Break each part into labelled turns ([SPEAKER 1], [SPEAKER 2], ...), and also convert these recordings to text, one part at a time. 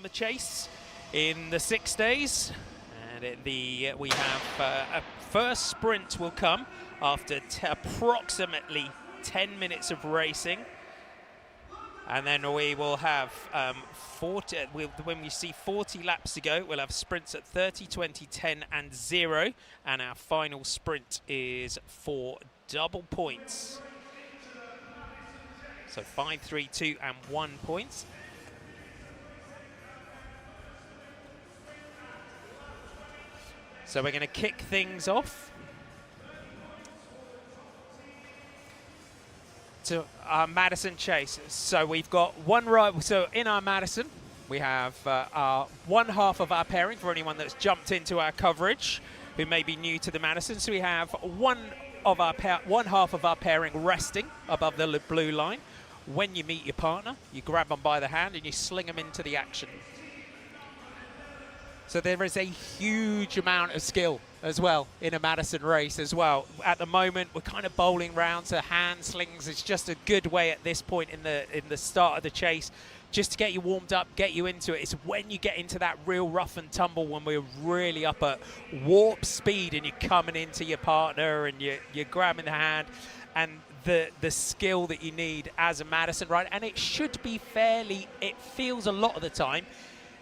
[SPEAKER 1] the chase in the 6 days. And we have a first sprint will come after approximately 10 minutes of racing. And then we will have 40, when we see 40 laps to go, we'll have sprints at 30, 20, 10 and 0. And our final sprint is for double points. So 5, 3, 2 and 1 points. So we're going to kick things off to our Madison Chase. So we've got one ride. So in our Madison, we have our one half of our pairing for anyone that's jumped into our coverage who may be new to the Madison. So we have one half of our pairing resting above the blue line. When you meet your partner, you grab them by the hand and you sling them into the action. So there is a huge amount of skill as well in a Madison race as well. At the moment, we're kind of bowling round to hand slings. It's just a good way at this point in the start of the chase, just to get you warmed up, get you into it. It's when you get into that real rough and tumble, when we're really up at warp speed and you're coming into your partner and you're grabbing the hand, and the skill that you need as a Madison rider. And it should be it feels a lot of the time,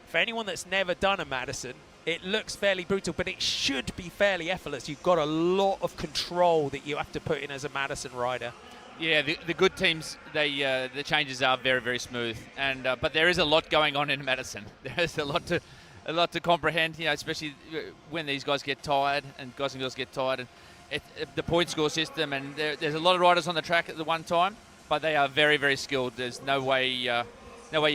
[SPEAKER 1] for anyone that's never done a Madison, it looks fairly brutal, but it should be fairly effortless. You've got a lot of control that you have to put in as a Madison rider.
[SPEAKER 2] Yeah, the good teams, the changes are very, very smooth, and but there is a lot going on in Madison. There is a lot to comprehend, especially when these guys get tired and guys and girls get tired, and the point score system, and there's a lot of riders on the track at the one time, but they are very, very skilled. There's no way you're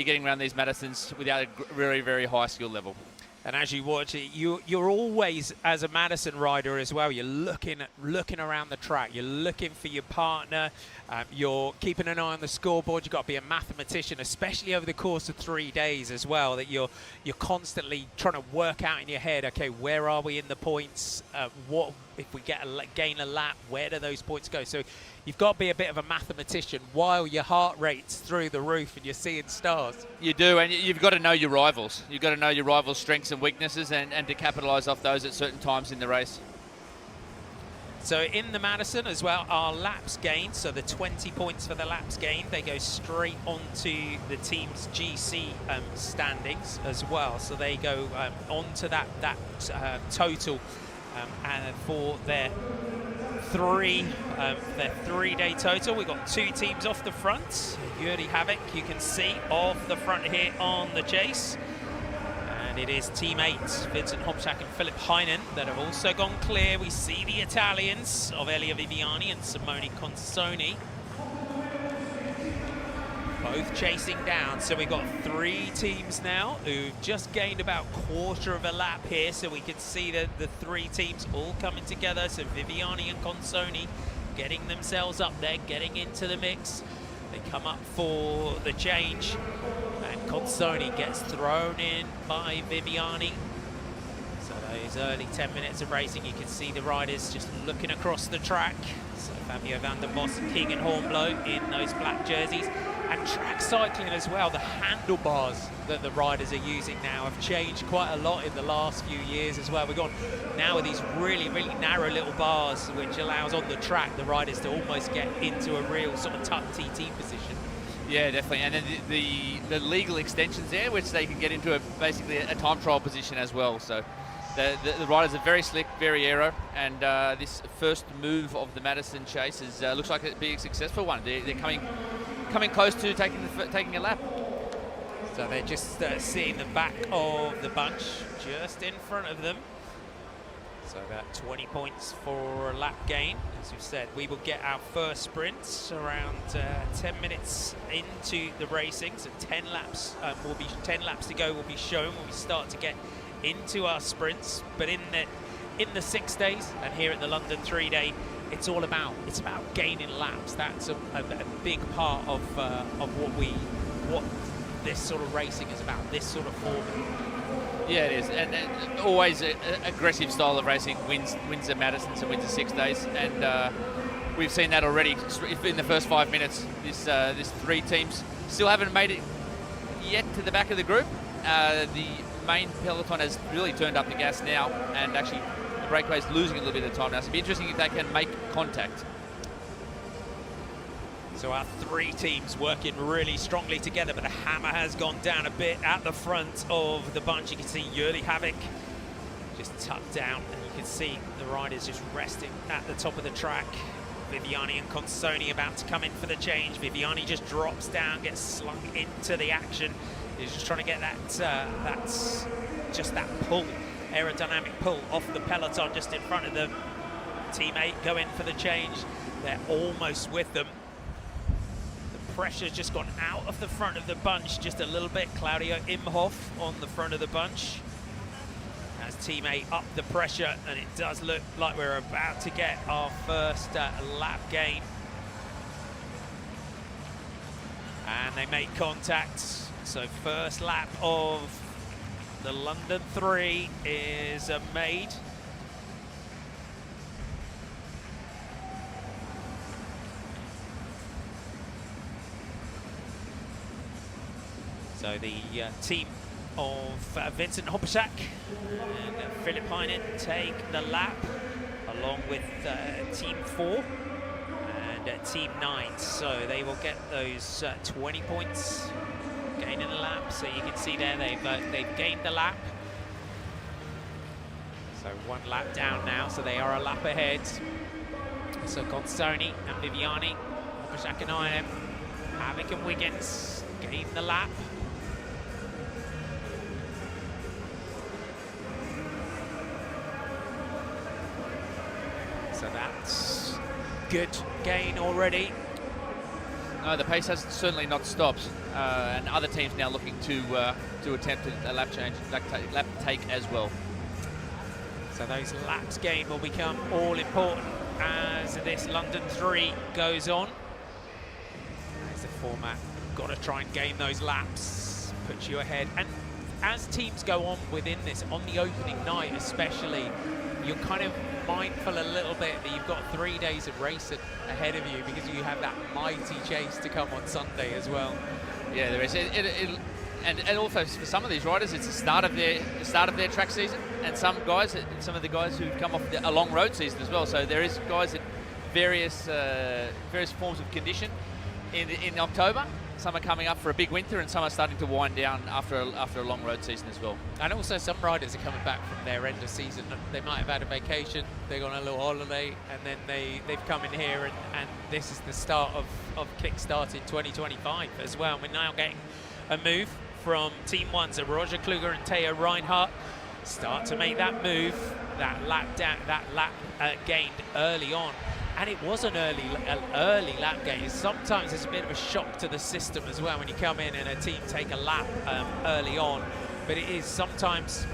[SPEAKER 2] getting around these Madisons without a very, very high skill level.
[SPEAKER 1] And as you watch it, you're always, as a Madison rider as well, you're looking around the track. You're looking for your partner. You're keeping an eye on the scoreboard. You've got to be a mathematician, especially over the course of 3 days as well, that you're constantly trying to work out in your head, okay, where are we in the points? What if we gain a lap, where do those points go? So you've got to be a bit of a mathematician while your heart rate's through the roof and you're seeing stars.
[SPEAKER 2] You do, and you've got to know your rivals. You've got to know your rivals' strengths and weaknesses, and to capitalise off those at certain times in the race.
[SPEAKER 1] So in the Madison as well, our laps gained, so the 20 points for the laps gained, they go straight onto the team's GC standings as well. So they go onto that total, and for their three-day total. We've got 2 teams off the front. Yuri Havoc, you can see off the front here on the chase. And it is Team 8, Vincent Hopchak and Philip Heinen, that have also gone clear. We see the Italians of Elia Viviani and Simone Consoni both chasing down. So we've got 3 teams now who've just gained about quarter of a lap here. So we can see the 3 teams all coming together. So Viviani and Consoni getting themselves up there, getting into the mix. They come up for the change, and Consoni gets thrown in by Viviani. So those early 10 minutes of racing, you can see the riders just looking across the track. So Fabio van der Bos and Keegan Hornblow in those black jerseys. And track cycling as well, the handlebars that the riders are using now have changed quite a lot in the last few years as well. We've got now with these really, really narrow little bars, which allows on the track the riders to almost get into a real sort of tuck TT position.
[SPEAKER 2] Yeah, definitely. And then the legal extensions there, which they can get into basically a time trial position as well. So the riders are very slick, very aero, and this first move of the Madison Chase looks like it'd be a successful one. They're coming close to taking a lap.
[SPEAKER 1] So they're just seeing the back of the bunch just in front of them. So about 20 points for a lap gain. As we've said, we will get our first sprints around 10 minutes into the racing. So 10 laps to go will be shown when we start to get into our sprints. But in the 6 days and here at the London 3-day, it's about gaining laps. That's a big part of what this sort of racing is about, this sort of format.
[SPEAKER 2] Yeah, it is, and always an aggressive style of racing wins the Madisons and wins the 6 days, and we've seen that already in the first 5 minutes. This 3 teams still haven't made it yet to the back of the group, the main peloton has really turned up the gas now, and actually the breakaway is losing a little bit of time now. So it'll be interesting if they can make contact.
[SPEAKER 1] So our three teams working really strongly together, but the hammer has gone down a bit at the front of the bunch. You can see Jurli Havoc just tucked down, and you can see the riders just resting at the top of the track. Viviani and Consoni about to come in for the change. Viviani just drops down, gets slung into the action. He's just trying to get that pull, aerodynamic pull off the peloton just in front of them. Team 8 go in for the change. They're almost with them. The pressure's just gone out of the front of the bunch just a little bit. Claudio Imhoff on the front of the bunch as Team 8 up the pressure, and it does look like we're about to get our first lap gain. And they make contact. So first lap of the London 3 is made. So the team of Vincent Hoppachak and Philip Heinen take the lap, along with Team 4 and Team 9. So they will get those 20 points, gaining the lap. So you can see there they've gained the lap. So one lap down now, so they are a lap ahead. So Consoni and Viviani, Hoppachak and Heinen, Havoc and Wiggins gain the lap. So that's good gain already.
[SPEAKER 2] No, the pace has certainly not stopped, and other teams now looking to attempt a lap change, lap take as well.
[SPEAKER 1] So those laps gained will become all important as this London 3 goes on. There's the format. Got to try and gain those laps, put you ahead. And as teams go on within this, on the opening night especially, you're kind of mindful a little bit that you've got 3 days of racing ahead of you, because you have that mighty chase to come on Sunday as well.
[SPEAKER 2] Yeah, there is. And also for some of these riders, it's the start of their track season, and some of the guys who've come off a long road season as well. So there is guys at various forms of condition in October. Some are coming up for a big winter, and some are starting to wind down after a long road season as well.
[SPEAKER 1] And also some riders are coming back from their end of season. They might have had a vacation, they've gone on a little holiday, and then they've come in here, and this is the start of kick-starting 2025 as well. And we're now getting a move from Team 1, so Roger Kluger and Teo Reinhardt start to make that move, that lap gained early on. And it was an early lap gain. Sometimes it's a bit of a shock to the system as well when you come in and a team take a lap early on. But it is sometimes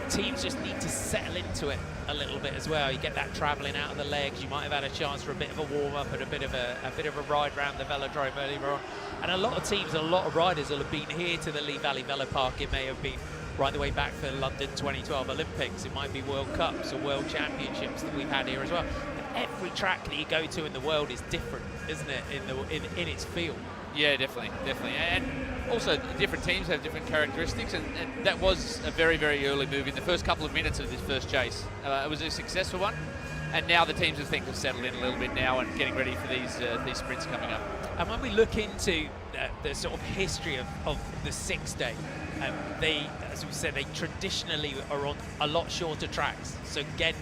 [SPEAKER 1] teams just need to settle into it a little bit as well. You get that travelling out of the legs. You might have had a chance for a bit of a warm up and a bit of a ride around the velodrome earlier on. And a lot of teams, a lot of riders will have been here to the Lee Valley Velo Park. It may have been right the way back for London 2012 Olympics. It might be World Cups or World Championships that we've had here as well. Every track that you go to in the world is different, isn't it, in its field?
[SPEAKER 2] Yeah, definitely. And also, different teams have different characteristics, and that was a very, very early move in the first couple of minutes of this first chase. It was a successful one, and now the teams, I think, have settled in a little bit now and getting ready for these sprints coming up.
[SPEAKER 1] And when we look into the sort of history of the 6-day, they, as we said, they traditionally are on a lot shorter tracks. So Ghent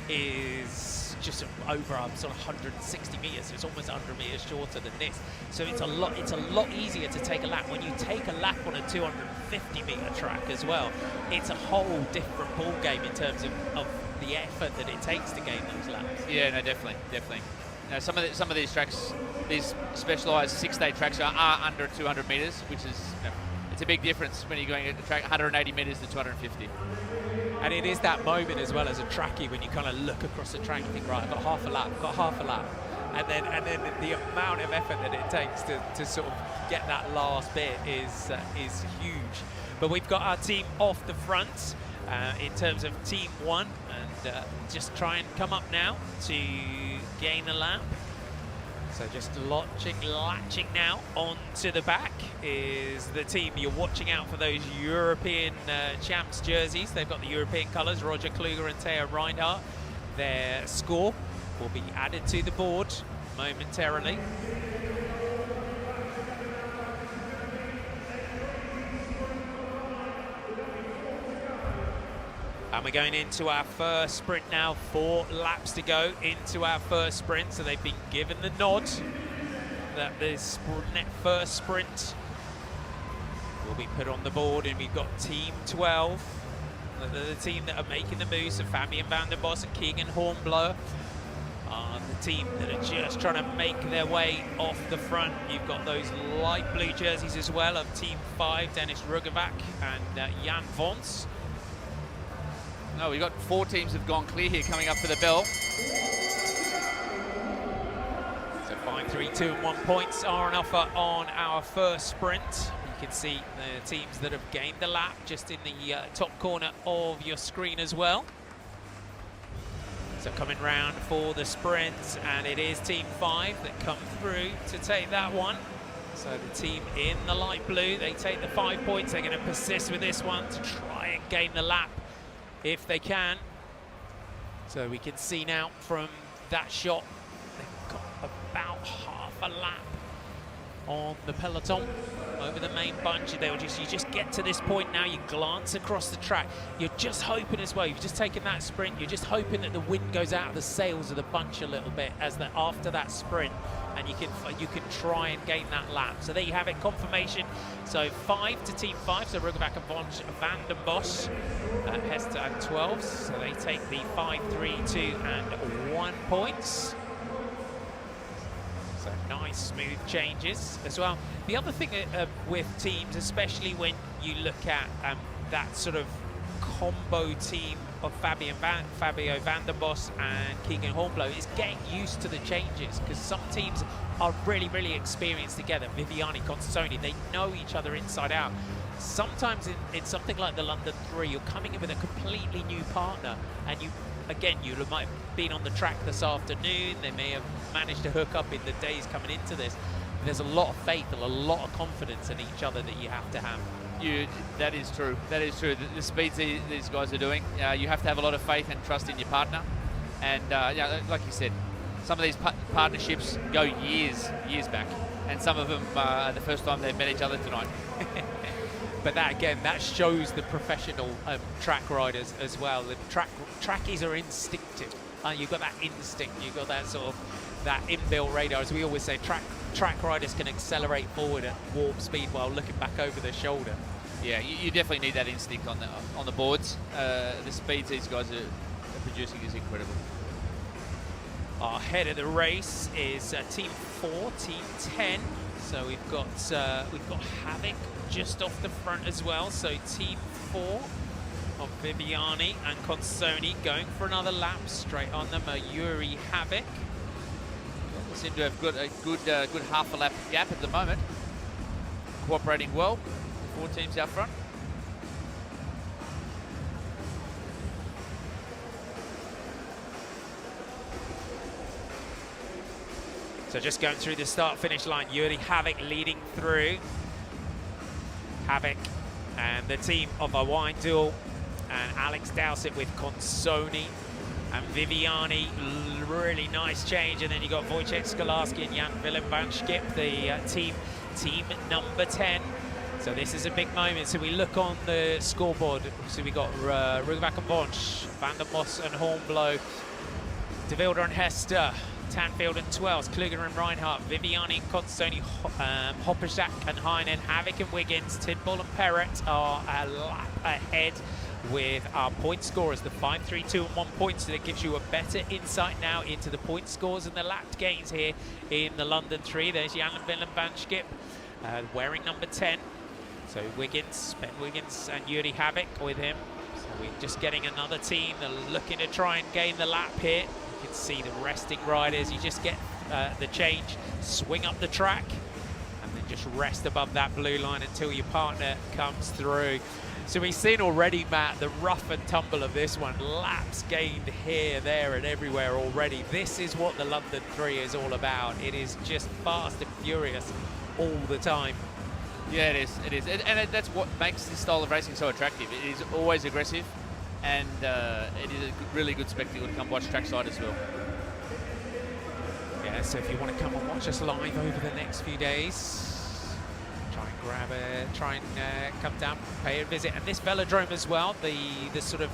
[SPEAKER 1] is just over sort of 160 meters, so it's almost 100 meters shorter than this. So it's a lot easier to take a lap. When you take a lap on a 250 meter track as well, it's a whole different ball game in terms of the effort that it takes to gain those laps.
[SPEAKER 2] Yeah, no, definitely. Now, some of these tracks, these specialised 6-day tracks are under 200 meters, which is it's a big difference when you're going at the track 180 meters to 250.
[SPEAKER 1] And it is that moment as well as a trackie when you kind of look across the track and think, right, I've got half a lap. And then the amount of effort that it takes to sort of get that last bit is huge. But we've got our team off the front in terms of Team 1, and just try and come up now to gain a lap. So just latching now onto the back is the team. You're watching out for those European champs jerseys. They've got the European colours, Roger Kluger and Theo Reinhardt. Their score will be added to the board momentarily. And we're going into our first sprint now. 4 laps to go into our first sprint. So they've been given the nod that this first sprint will be put on the board. And we've got Team 12, the team that are making the moves. So Fabian van der Bos and Keegan Hornblower are the team that are just trying to make their way off the front. You've got those light blue jerseys as well of Team 5, Dennis Rugovac and Jan Vons.
[SPEAKER 2] No, we've got 4 teams have gone clear here coming up for the bell.
[SPEAKER 1] So 5, 3, 2 and 1 points are on offer on our first sprint. You can see the teams that have gained the lap just in the top corner of your screen as well. So coming round for the sprint, and it is Team 5 that come through to take that one. So the team in the light blue, they take the 5 points. They're going to persist with this one to try and gain the lap if they can. So we can see now from that shot, they've got about half a lap on the peloton over the main bunch. You just get to this point now, you glance across the track, you're just hoping as well, you've just taken that sprint, you're just hoping that the wind goes out of the sails of the bunch a little bit after that sprint, and you can try and gain that lap. So there you have it, confirmation. So 5 to Team 5, so Rugovac and van der Bos, Hester and 12s, so they take the 5, 3, 2 and 1 points. So nice smooth changes as well. The other thing with teams, especially when you look at that sort of combo team of Fabio van der Bos and Keegan Hornblower, is getting used to the changes, because some teams are really, really experienced together. Viviani, Consoni, they know each other inside out. Sometimes in something like the London 3, you're coming in with a completely new partner, and you might have been on the track this afternoon, they may have managed to hook up in the days coming into this. There's a lot of faith and a lot of confidence in each other that you have to have.
[SPEAKER 2] That is true. That is true. The speeds these guys are doing, you have to have a lot of faith and trust in your partner. And like you said, some of these partnerships go years back, and some of them the first time they've met each other tonight.
[SPEAKER 1] But that shows the professional track riders as well. The trackies are instinctive. You've got that instinct. You've got that sort of that inbuilt radar. As we always say, track riders can accelerate forward at warp speed while looking back over their shoulder.
[SPEAKER 2] Yeah, you definitely need that instinct on the boards. The speeds these guys are producing is incredible.
[SPEAKER 1] Our head of the race is Team 4, Team 10. So we've got Havoc just off the front as well. So Team 4 of Viviani and Consoni going for another lap. Straight on them are Yuri Havoc.
[SPEAKER 2] They seem to have got a good half a lap gap at the moment. Cooperating well, the 4 teams out front.
[SPEAKER 1] So just going through the start-finish line, Yuri Havoc leading through. Havoc and the team of Hawaiian Duel, and Alex Dowsett with Consoni and Viviani. Really nice change. And then you got Wojciech Skolarski and Jan Willem van Schip, the team number 10. So this is a big moment. So we look on the scoreboard. So we got Rugovac and Vons, van der Bos and Hornblower, De Wilder and Hester, Tanfield and 12s, Kluger and Reinhardt, Viviani and Consoni, Hopperzak and Heinen, Havoc and Wiggins, Tidball and Perret are a lap ahead with our point scorers, the 5, 3, 2 and 1 points. So that gives you a better insight now into the point scores and the lap gains here in the London 3. There's Jan Willem van Schip wearing number 10. So Wiggins, Ben Wiggins and Yuri Havoc with him. So we're just getting another team that are looking to try and gain the lap here. You can see the resting riders. You just get the change, swing up the track, and then just rest above that blue line until your partner comes through. So we've seen already, Matt, the rough and tumble of this one. Laps gained here, there, and everywhere already. This is what the London 3 is all about. It is just fast and furious all the time.
[SPEAKER 2] Yeah, it is. It is, and that's what makes this style of racing so attractive. It is always aggressive, and it is a really good spectacle to come watch trackside as well.
[SPEAKER 1] Yeah, so if you want to come and watch us live over the next few days, try and come down, pay a visit. And this velodrome as well, the sort of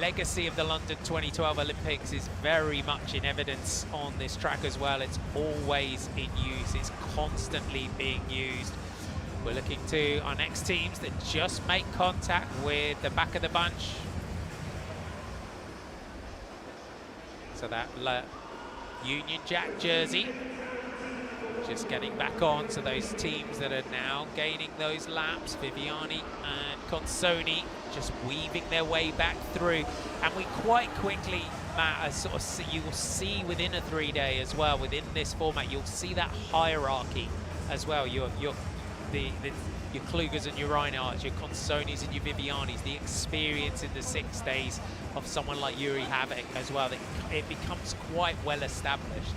[SPEAKER 1] legacy of the London 2012 Olympics is very much in evidence on this track as well. It's always in use, it's constantly being used. We're looking to our next teams that just make contact with the back of the bunch. So that Union Jack jersey just getting back on. So those teams that are now gaining those laps, Viviani and Consoni, just weaving their way back through. And we quite quickly, Matt, sort of you will see within a 3-day as well, within this format, you'll see that hierarchy as well. Your Klugers and your Reinhardts, your Consonis and your Vivianis, the experience in the 6 days of someone like Juri Havik as well, it becomes quite well established.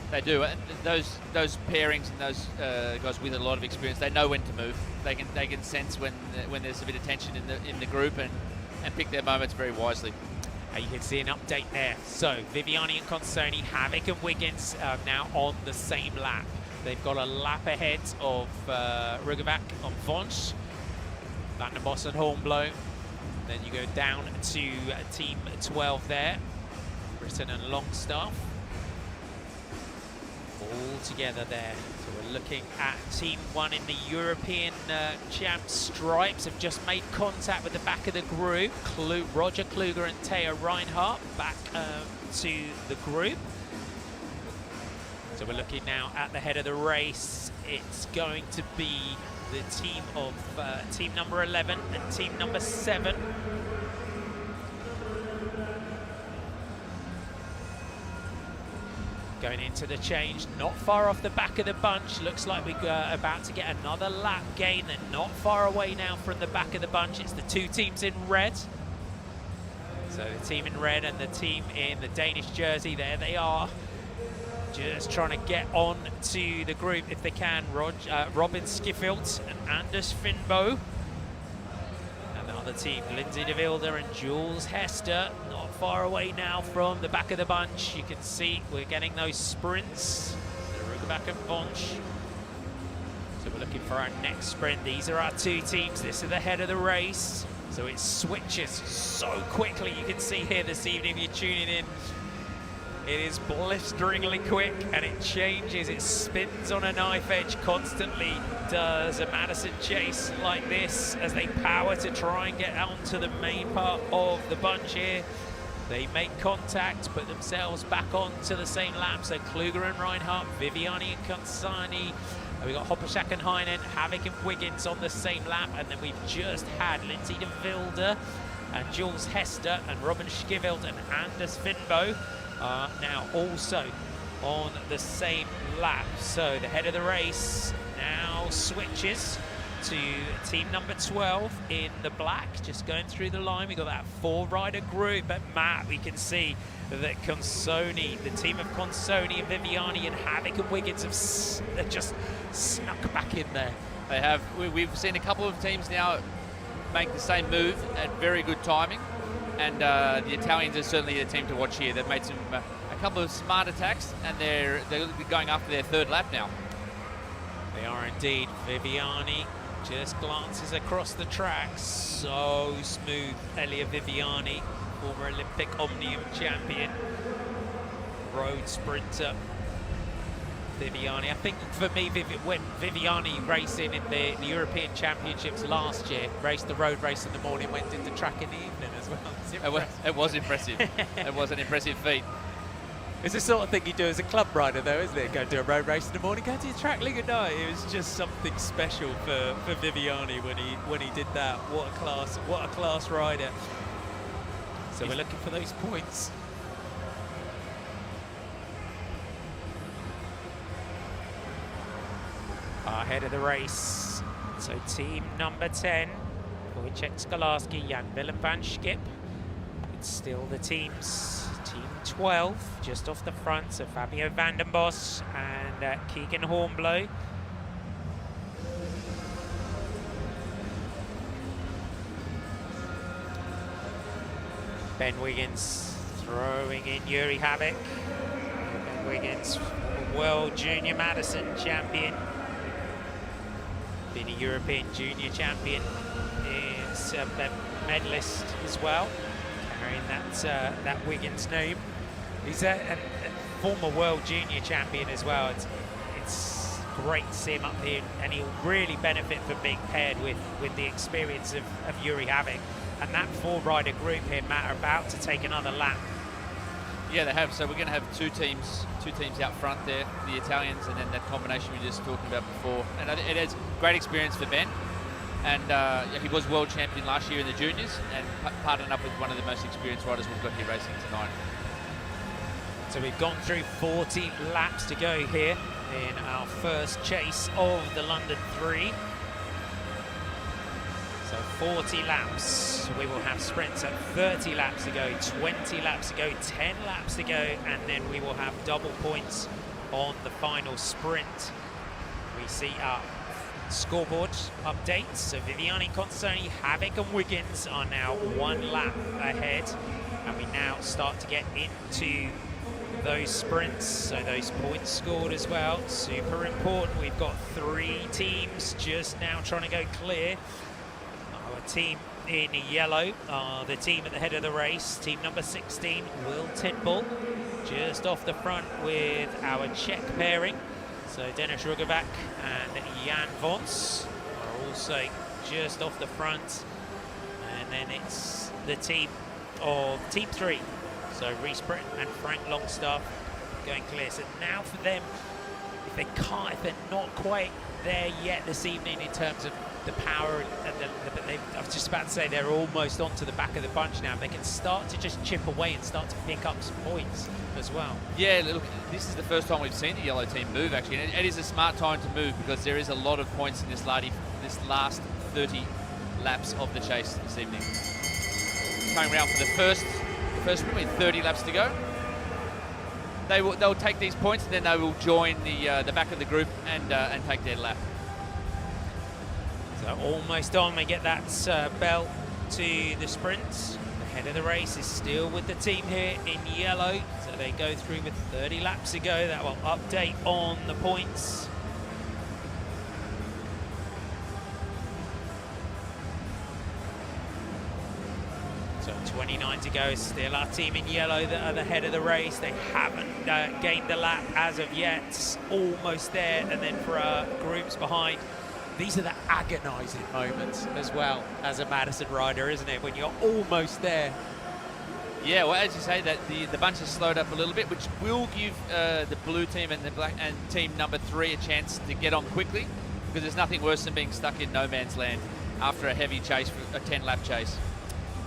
[SPEAKER 2] They do, and those pairings and those guys with a lot of experience, they know when to move. They can sense when there's a bit of tension in the group and pick their moments very wisely.
[SPEAKER 1] You can see an update there. So Viviani and Consoni, Havik and Wiggins are now on the same lap. They've got a lap ahead of Rugovac on Vonch, Van der Bos and Hornblow. Then you go down to Team 12 there, Britton and Longstaff. All together there. So we're looking at Team 1 in the European champ Stripes have just made contact with the back of the group. Roger Kluger and Teo Reinhardt back to the group. So we're looking now at the head of the race. It's going to be the team of team number 11 and team number 7. Going into the change, not far off the back of the bunch. Looks like we're about to get another lap gain. They're not far away now from the back of the bunch. It's the two teams in red. So the team in red and the team in the Danish jersey, there they are. Just trying to get on to the group if they can. Robin Skiffield and Anders Finbo. And the other team, Lindsay de Wilde and Jules Hester, not far away now from the back of the bunch. You can see we're getting those sprints. Rugovac and Vonch. So we're looking for our next sprint. These are our two teams. This is the head of the race. So it switches so quickly. You can see here this evening if you're tuning in. It is blisteringly quick and it changes, it spins on a knife edge constantly. Does a Madison chase like this as they power to try and get onto the main part of the bunch here. They make contact, put themselves back onto the same lap. So Kluger and Reinhardt, Viviani and Consani. We've got Hoppeschak and Heinen, Havik and Wiggins on the same lap. And then we've just had Lindsay de Wilde and Jules Hester and Robin Skiffield and Anders Finbo. Now also on the same lap. So the head of the race now switches to team number 12 in the black, just going through the line. We got that 4-rider group, but Matt, we can see that Consoni, the team of Consoni and Viviani and Havik and Wiggins have just snuck back in there.
[SPEAKER 2] They have. We've seen a couple of teams now make the same move at very good timing. And the Italians are certainly a team to watch here. They've made a couple of smart attacks, and they're going after their 3rd lap now.
[SPEAKER 1] They are indeed. Viviani just glances across the track. So smooth. Elia Viviani, former Olympic Omnium champion, road sprinter. Viviani, I think for me, when Viviani racing in the European Championships last year, raced the road race in the morning, went into track in the evening as well.
[SPEAKER 2] It was impressive. It was an impressive feat.
[SPEAKER 1] It's the sort of thing you do as a club rider, though, isn't it? Go do a road race in the morning, go to the track league at night. It was just something special for Viviani when he did that. What a class rider. So we're looking for those points. head of the race. So team number 10, Wojciech Skolarski, Jan Willem van Schip. It's still the teams. Team 12, just off the front, so Fabio van den Bos and Keegan Hornblow. Ben Wiggins throwing in Yuri Havik. Ben Wiggins, World Junior Madison champion. Been a European Junior champion. Is a medalist as well, carrying that Wiggins name. He's a former World Junior champion as well. It's great to see him up here, and he'll really benefit from being paired with the experience of Yuri Havik. And that four-rider group here, Matt, are about to take another lap.
[SPEAKER 2] Yeah, they have. So we're going to have two teams out front there, the Italians, and then that combination we were just talking about before. And it is great experience for Ben. And he was world champion last year in the juniors, and partnered up with one of the most experienced riders we've got here racing tonight.
[SPEAKER 1] So we've gone through 40 laps to go here in our first chase of the London 3. So 40 laps, we will have sprints at 30 laps to go, 20 laps to go, 10 laps to go, and then we will have double points on the final sprint. We see our scoreboard updates. So Viviani, Consoni, Havik and Wiggins are now 1 lap ahead, and we now start to get into those sprints, so those points scored as well. Super important. We've got 3 teams just now trying to go clear. Our team in yellow are the team at the head of the race. Team number 16, Will Tidball, just off the front with our Czech pairing. So Denis Rugovac and Jan Vons are also just off the front. And then it's the team of Team 3. So Reece Britton and Frank Longstaff going clear. So now for them, if they're not quite there yet this evening in terms of the power, I was just about to say they're almost onto the back of the bunch now. They can start to just chip away and start to pick up some points as well.
[SPEAKER 2] Yeah, look, this is the first time we've seen the yellow team move actually, and it is a smart time to move because there is a lot of points in this last 30 laps of the chase this evening. Coming around for the first sprint with 30 laps to go. They'll take these points and then they will join the back of the group and take their lap.
[SPEAKER 1] So almost on, we get that bell to the sprint. The head of the race is still with the team here in yellow. So they go through with 30 laps to go. That will update on the points. So 29 to go, still our team in yellow that are the head of the race. They haven't gained the lap as of yet, almost there. And then for our groups behind, these are the agonising moments as well as a Madison rider, isn't it? When you're almost there.
[SPEAKER 2] Yeah, well, as you say, that the bunch has slowed up a little bit, which will give the blue team and the black and team number 3 a chance to get on quickly, because there's nothing worse than being stuck in no man's land after a heavy chase, a 10-lap chase.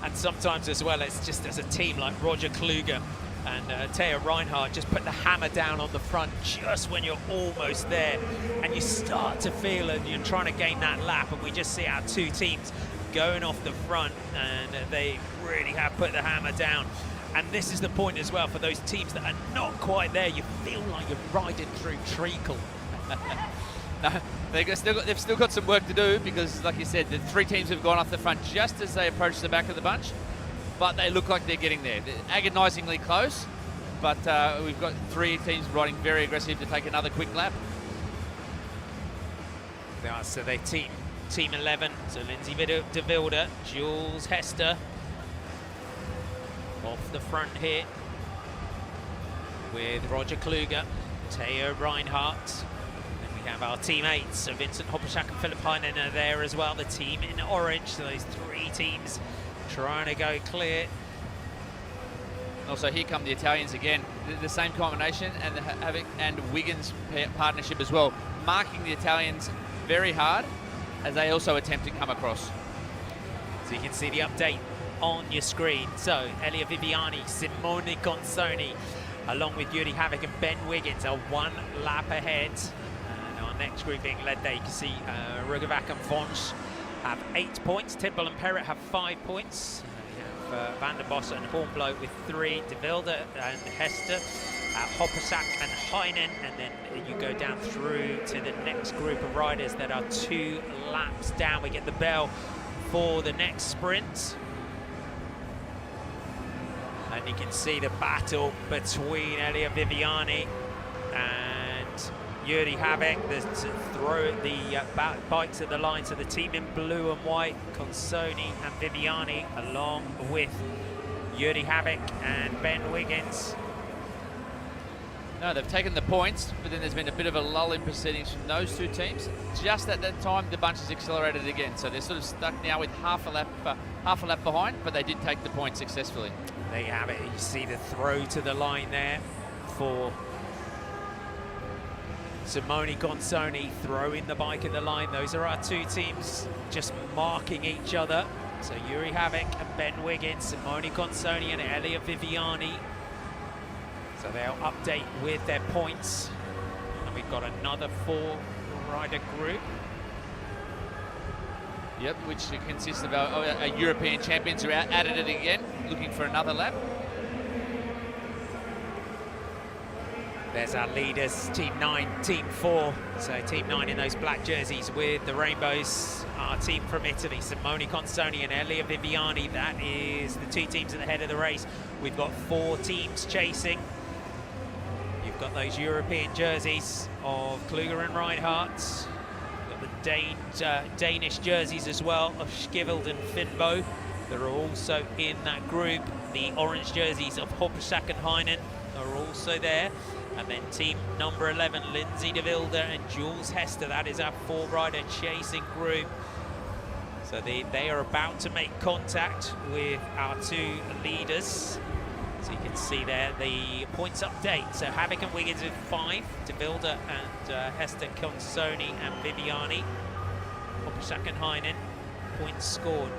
[SPEAKER 1] And sometimes as well, it's just as a team like Roger Kluger and Teo Reinhardt just put the hammer down on the front just when you're almost there, and you start to feel it, you're trying to gain that lap, and we just see our 2 teams going off the front, and they really have put the hammer down. And this is the point as well for those teams that are not quite there. You feel like you're riding through treacle.
[SPEAKER 2] No, they've still got some work to do because, like you said, the 3 teams have gone off the front just as they approach the back of the bunch. But they look like they're getting there. They're agonisingly close, but we've got 3 teams riding very aggressive to take another quick lap.
[SPEAKER 1] Yeah, so they team 11, so Lindsay de Wilde, Jules Hester off the front here with Roger Kluger, Teo Reinhardt. Then we have our team 8, so Vincent Hoppeschak and Philip Heinen are there as well, the team in orange, so those 3 teams trying to go clear.
[SPEAKER 2] Also, here come the Italians again. The same combination, and the Havik and Wiggins partnership as well, marking the Italians very hard as they also attempt to come across.
[SPEAKER 1] So you can see the update on your screen. So Elia Viviani, Simone Consoni, along with Yuri Havik and Ben Wiggins are 1 lap ahead. And on next group being led there, you can see Rugovac and Vonch have 8 points. Tidbull and Perrett have 5 points. We have Van der Bosch and Hornblow with 3. De Wilde and Hester, Hoppersack and Heinen, and then you go down through to the next group of riders that are 2 laps down. We get the bell for the next sprint. And you can see the battle between Elia Viviani and Yuri Havik. The bikes at the line, so the team in blue and white, Consoni and Viviani, along with Yuri Havik and Ben Wiggins.
[SPEAKER 2] No, they've taken the points, but then there's been a bit of a lull in proceedings from those 2 teams. Just at that time, the bunch has accelerated again, so they're sort of stuck now with half a lap behind, but they did take the point successfully.
[SPEAKER 1] There you have it. You see the throw to the line there for Simone Consoni, throwing the bike at the line. Those are our 2 teams just marking each other. So Yuri Havik and Ben Wiggins, Simone Consoni and Elia Viviani. So they'll update with their points. And we've got another 4-rider group.
[SPEAKER 2] Yep, which consists of our European champions who are at it again, looking for another lap.
[SPEAKER 1] There's our leaders, Team 9, Team 4. So Team 9 in those black jerseys with the rainbows. Our team from Italy, Simone Consoni and Elia Viviani. That is the 2 teams at the head of the race. We've got 4 teams chasing. You've got those European jerseys of Kluger and Reinhardt. You've got the Danish jerseys as well of Schiveld and Finbo. They're also in that group. The orange jerseys of Hoppersack and Heinen are also there. And then team number 11, Lindsay De Wilde and Jules Hester. That is our 4-rider chasing group. So they are about to make contact with our 2 leaders. So you can see there the points update. So Havik and Wiggins with 5, De Wilde and Hester, Consoni and Viviani. Hoppersack and Heinen, points scored.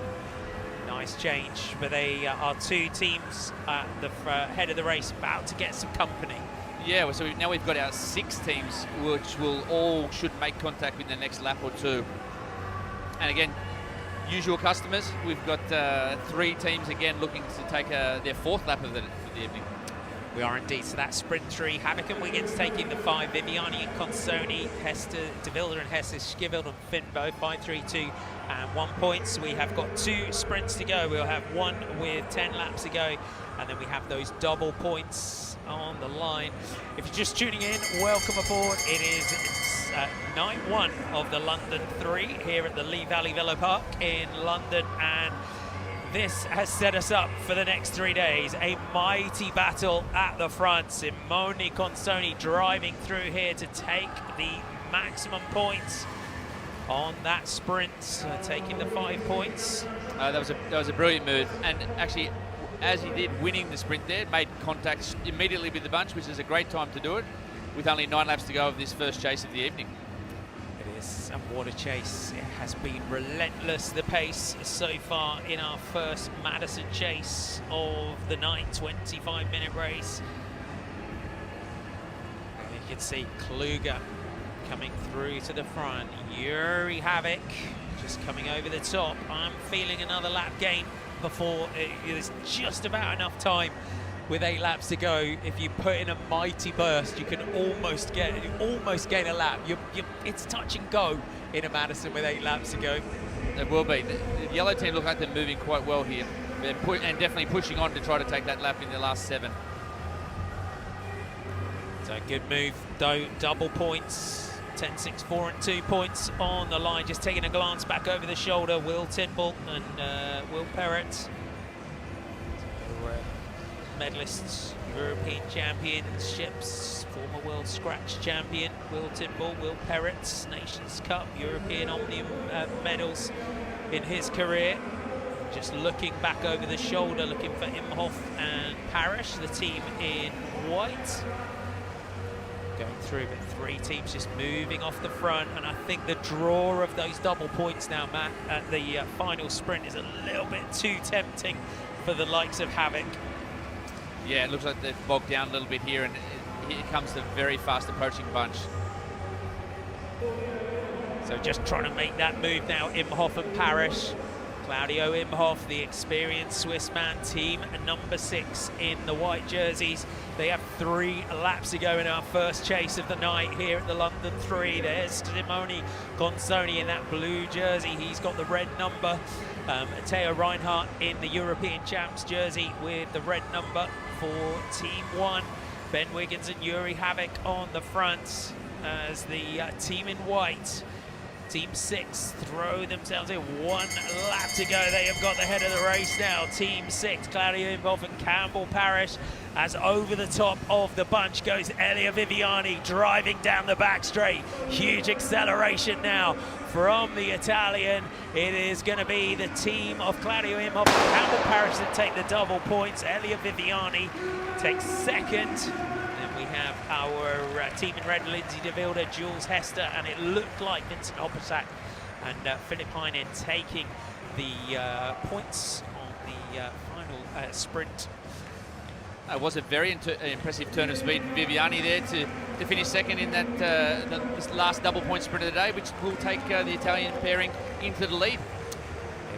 [SPEAKER 1] Nice change, but they are 2 teams at the head of the race, about to get some company.
[SPEAKER 2] Yeah, so now we've got our 6 teams, which will should make contact within the next lap or 2. And again, usual customers, we've got 3 teams again looking to take their 4th lap of the evening.
[SPEAKER 1] We are indeed. So that sprint 3, Havik and Wiggins taking the 5, Viviani and Consoni, Hester, De Wilde and Hester, Schiveld and Finbo, 5, 3, 2 and 1 points. We have got 2 sprints to go. We'll have 1 with 10 laps to go, and then we have those double points on the line. If you're just tuning in, welcome aboard. It is night 1 of the London 3 here at the Lee Valley Velo Park in London, and this has set us up for the next 3 days. A mighty battle at the front. Simone Consoni driving through here to take the maximum points on that sprint, taking the 5 points.
[SPEAKER 2] That was a brilliant move, and actually, as he did, winning the sprint there, made contact immediately with the bunch, which is a great time to do it, with only 9 laps to go of this first chase of the evening.
[SPEAKER 1] It is, and what a chase. It has been relentless, the pace so far in our first Madison chase of the night, 25-minute race. And you can see Kluger coming through to the front. Yuri Havik just coming over the top. I'm feeling another lap gain before there's just about enough time with 8 laps to go. If you put in a mighty burst, you can almost gain a lap. It's touch and go in a Madison with 8 laps to go.
[SPEAKER 2] It will be. The yellow team look like they're moving quite well here, and definitely pushing on to try to take that lap in the last 7.
[SPEAKER 1] So good move, though. Double points. 10, 6, 4 and 2 points on the line. Just taking a glance back over the shoulder, Will Tidbull and Will Perrett. So, medalists, European championships, former world scratch champion, Will Tidbull, Will Perrett, Nations Cup, European Omnium medals in his career. Just looking back over the shoulder, looking for Imhoff and Parrish, the team in white. Going through, but 3 teams just moving off the front, and I think the draw of those double points now, Matt, at the final sprint is a little bit too tempting for the likes of Havik.
[SPEAKER 2] Yeah, it looks like they've bogged down a little bit here, and here comes the very fast approaching bunch.
[SPEAKER 1] So just trying to make that move now, Imhoff and Parrish. Claudio Imhoff, the experienced Swiss man, team number 6 in the white jerseys. They have 3 laps to go in our first chase of the night here at the London 3. There's Simone Consoni in that blue jersey. He's got the red number. Theo Reinhardt in the European Champs jersey with the red number for Team 1. Ben Wiggins and Yuri Havoc on the front as the team in white. Team 6 throw themselves in. 1 lap to go. They have got the head of the race now. Team 6, Claudio Imhoff and Campbell Parrish. As over the top of the bunch goes Elia Viviani driving down the back straight. Huge acceleration now from the Italian. It is going to be the team of Claudio Imhoff and Campbell Parrish that take the double points. Elia Viviani takes second. We have our team in red, Lindsay De Wilde, Jules Hester, and it looked like Vincent Oppersack and Philip Heinen taking the points on the final sprint.
[SPEAKER 2] It was a very impressive turn of speed from Viviani there to finish second in that this last double point sprint of the day, which will take the Italian pairing into the lead.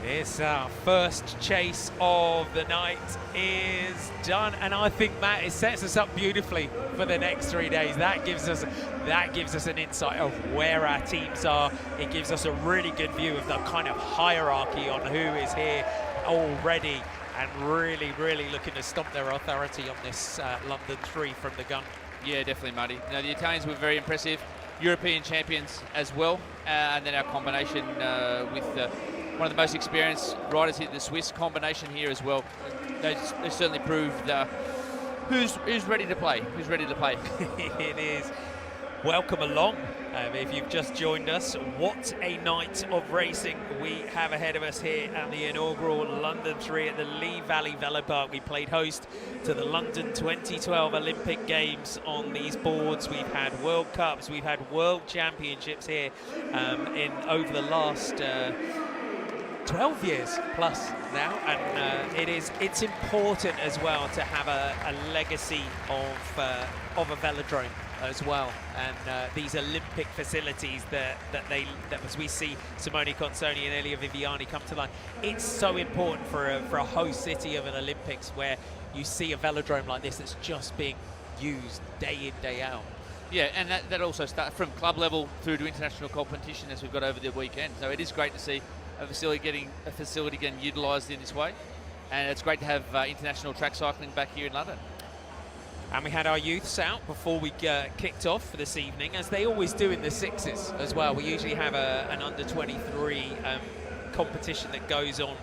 [SPEAKER 1] It is our first chase of the night is done, and I think, Matt, it sets us up beautifully for the next 3 days. That gives us an insight of where our teams are. It gives us a really good view of the kind of hierarchy on who is here already and really, really looking to stomp their authority on this London 3 from the gun.
[SPEAKER 2] Yeah, definitely, Marty. Now, the Italians were very impressive, European champions as well, and then our combination with one of the most experienced riders here, the Swiss combination here as well. They certainly proved who's ready to play. Who's ready to play?
[SPEAKER 1] It is. Welcome along. If you've just joined us, what a night of racing we have ahead of us here at the inaugural London 3 at the Lee Valley Velopark. We played host to the London 2012 Olympic Games on these boards. We've had World Cups, we've had World Championships here in over the last 12 years plus now, and it's important as well to have a legacy of a velodrome as well, and these Olympic facilities that as we see Simone Consoni and Elia Viviani come to line, it's so important for a host city of an Olympics where you see a velodrome like this that's just being used day in, day out.
[SPEAKER 2] Yeah, and that also starts from club level through to international competition as we've got over the weekend. So it is great to see a facility getting utilised in this way, and it's great to have international track cycling back here in London.
[SPEAKER 1] And we had our youths out before we kicked off for this evening, as they always do in the sixes as well. We usually have an under-23 competition that goes on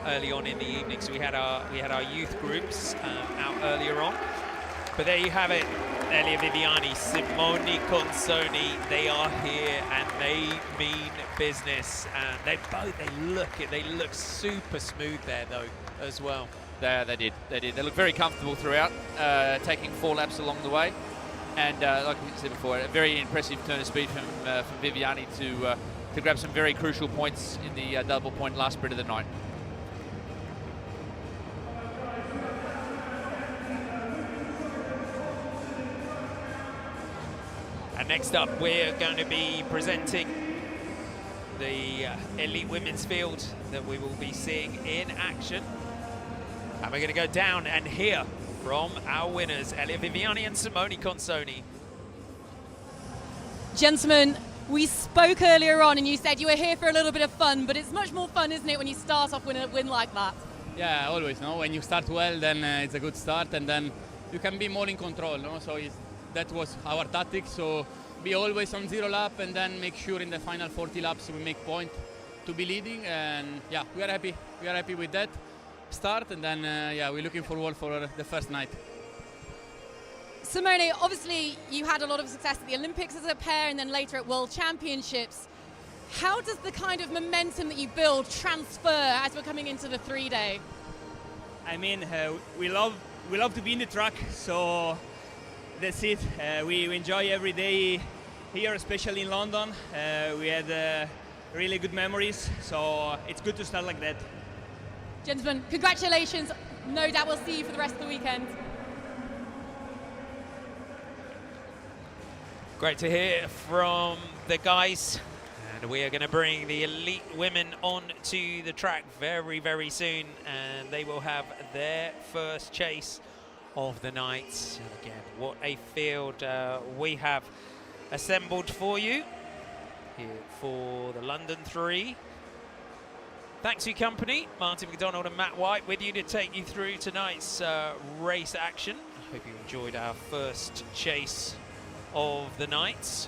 [SPEAKER 1] early on in the evening. So we had our youth groups out earlier on. But there you have it, Elia Viviani, Simone Consoni, they are here and they mean business. And they look super smooth there though as well.
[SPEAKER 2] They did. They look very comfortable throughout, taking 4 laps along the way. And like we said before, a very impressive turn of speed from Viviani to grab some very crucial points in the double point last sprint of the night.
[SPEAKER 1] And next up, we're going to be presenting the elite women's field that we will be seeing in action. And we're going to go down and hear from our winners, Elia Viviani and Simone Consoni.
[SPEAKER 3] Gentlemen, we spoke earlier on and you said you were here for a little bit of fun, but it's much more fun, isn't it, when you start off with a win like that?
[SPEAKER 4] Yeah, always, no? When you start well, then it's a good start, and then you can be more in control, no? So that was our tactic, so be always on 0 lap and then make sure in the final 40 laps we make point to be leading, and yeah, we are happy with that start, and then yeah, we're looking forward for the first night.
[SPEAKER 3] Simone, obviously you had a lot of success at the Olympics as a pair and then later at World Championships. How does the kind of momentum that you build transfer as we're coming into the 3-day?
[SPEAKER 5] I mean, we love to be in the track, so that's it. We enjoy every day here, especially in London. We had really good memories, so it's good to start like that.
[SPEAKER 3] Gentlemen, congratulations. No doubt we'll see you for the rest of the weekend.
[SPEAKER 1] Great to hear from the guys. And we are going to bring the elite women onto the track very, very soon. And they will have their first chase of the night. And again, what a field we have assembled for you here for the London 3. Thanks for your company. Martin McDonald and Matt White with you to take you through tonight's race action. I hope you enjoyed our first chase of the night.